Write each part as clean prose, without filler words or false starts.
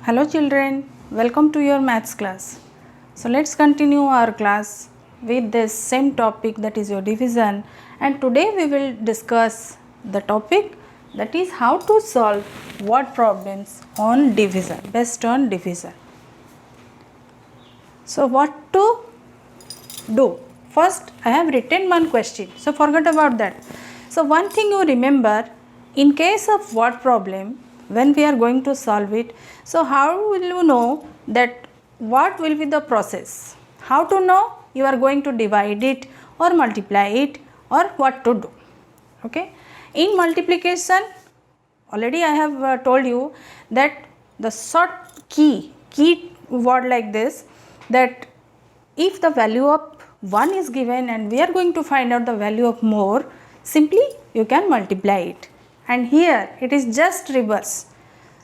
Hello children, welcome to your maths class. So let's continue our class with this same topic, that is your division, and today we will discuss the topic that is how to solve word problems on division, based on division. So what to do? First I have written one question, so forget about that. So one thing you remember, in case of word problem, when we are going to solve it, so how will you know that what will be the process? How to know you are going to divide it or multiply it or what to do? Okay. In multiplication, already I have told you that the short key word like this, that if the value of 1 is given and we are going to find out the value of more, simply you can multiply it. And here it is just reverse.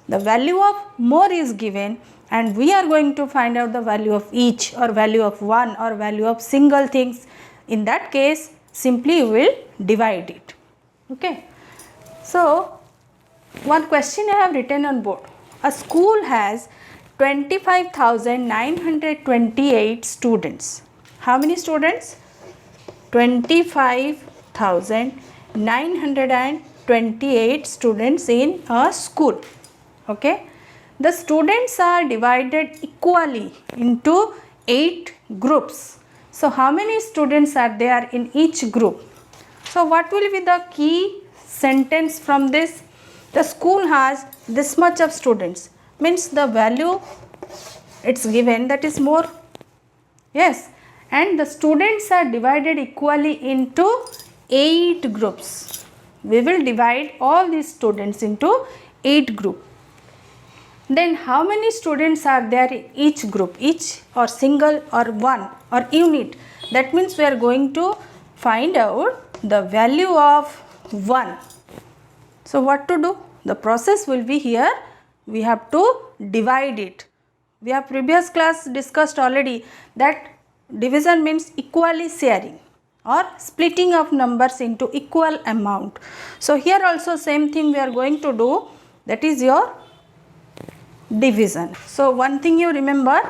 The value of more is given and we are going to find out the value of each, or value of one, or value of single things. In that case, simply you will divide it. Okay. So one question I have written on board. A school has 25,928 students. How many students? 25,928 students in a school. Okay. The students are divided equally into 8 groups. So how many students are there in each group? So what will be the key sentence from this? The school has this much of students, means the value it's given, that is more. Yes. And the students are divided equally into 8 groups. We will divide all these students into 8 groups. Then how many students are there in each group, each or single or one or unit? That means we are going to find out the value of 1. So what to do? The process will be here. We have to divide it. We have previous class discussed already that division means equally sharing or splitting of numbers into equal amount. So here also same thing we are going to do, that is your division. So one thing you remember,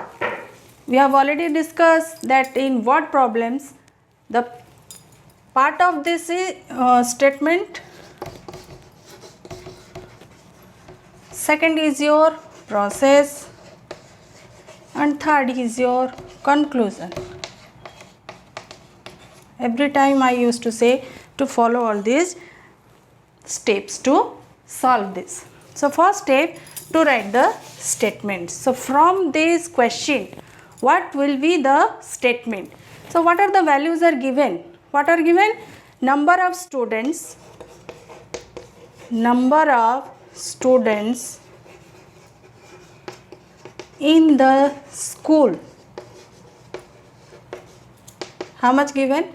we have already discussed that in word problems, the part of this is statement, second is your process, and third is your conclusion. Every time I used to say to follow all these steps to solve this. So first step, to write the statements. So from this question, what will be the statement? So what are the values are given? What are given? Number of students in the school. How much given?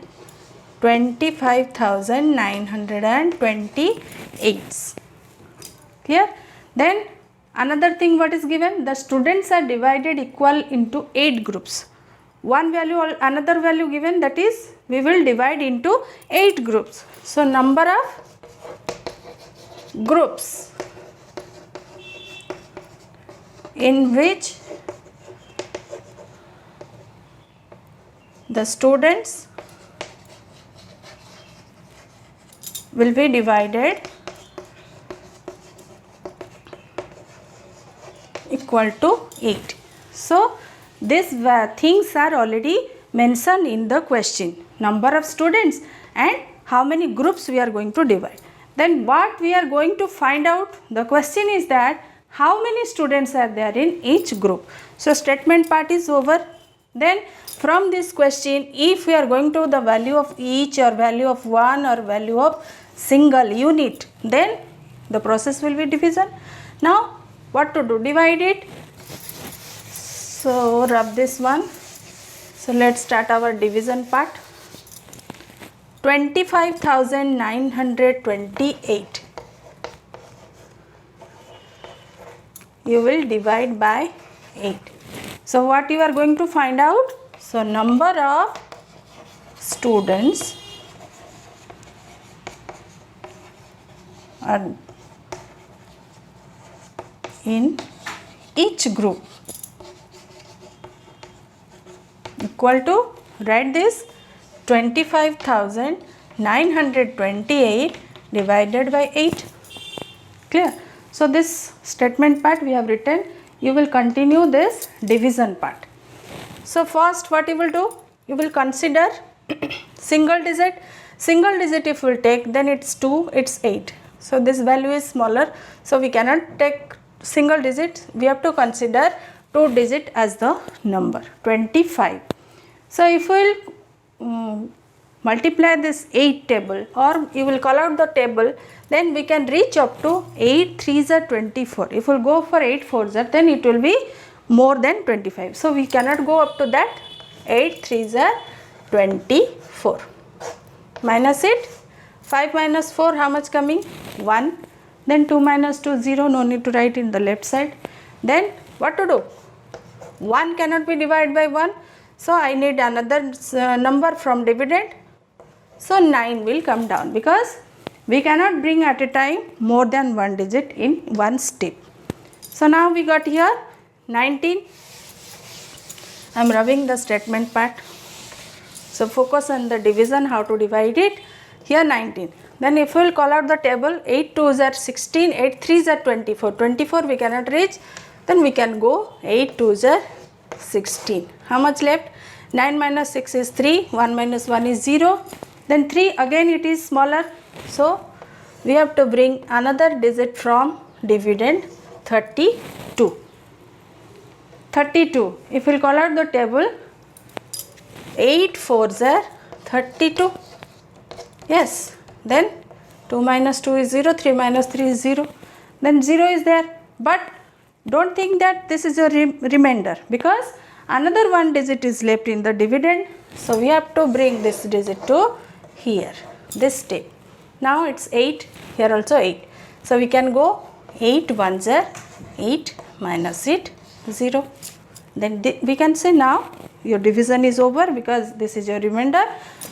25,928. Clear? Then another thing what is given? The students are divided equal into 8 groups. One value or another value given, that is we will divide into 8 groups. So number of groups in which the students will be divided equal to 8. So these things are already mentioned in the question, number of students and how many groups we are going to divide. Then what we are going to find out, the question is that how many students are there in each group. So statement part is over. Then from this question, if we are going to the value of each, or value of one, or value of single unit, then the process will be division. Now what to do? Divide it. So rub this one. So let's start our division part. 25,928. You will divide by 8. So what you are going to find out? So number of students are in each group equal to, write this, 25,928 divided by 8. Clear? So this statement part we have written. You will continue this division part. So first what you will do? You will consider single digit. Single digit if we will take, then it's 2, it's 8. So this value is smaller. So we cannot take single digit. We have to consider 2 digit as the number, 25. So if we will multiply this 8 table, or you will call out the table, then we can reach up to 8 3s are 24. If we will go for 8 4s are, then it will be more than 25. So we cannot go up to that. 8 3s are 24. Minus it. 5 minus 4, how much coming? 1. Then 2 minus 2, 0. No need to write in the left side. Then what to do? 1 cannot be divided by 1. So I need another number from dividend. So 9 will come down, because we cannot bring at a time more than one digit in one step. So now we got here 19. I am rubbing the statement part. So focus on the division, how to divide it. Here 19. Then if we will call out the table, 8 2s are 16, 8 3s are 24. 24 we cannot reach. Then we can go 8 2s are 16. How much left? 9 minus 6 is 3. 1 minus 1 is 0. Then 3 again it is smaller. So we have to bring another digit from dividend, 32. 32. If we will call out the table, 8 4s are 32. Yes. Then 2 minus 2 is 0. 3 minus 3 is 0. Then 0 is there. But don't think that this is a remainder, because another one digit is left in the dividend. So we have to bring this digit to here, this step. Now it's 8, here also 8. So we can go 8 1s are 8, minus it 0. Then we can say now your division is over, because this is your remainder.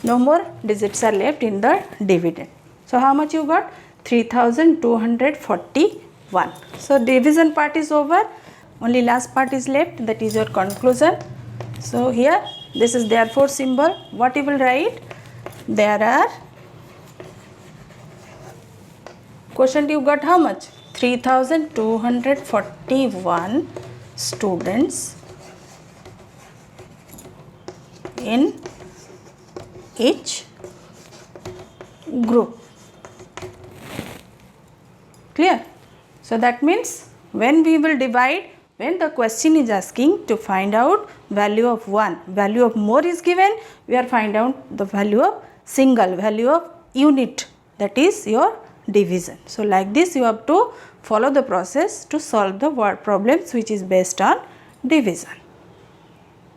No more digits are left in the dividend. So how much you got? 3,241. So division part is over. Only last part is left, that is your conclusion. So here this is therefore symbol. What you will write? There are, quotient you got how much? 3,241 students in each group. Clear? So that means when we will divide, when the question is asking to find out value of 1, value of more is given, we are find out the value of single, value of unit, that is your division. So like this you have to follow the process to solve the word problems which is based on division.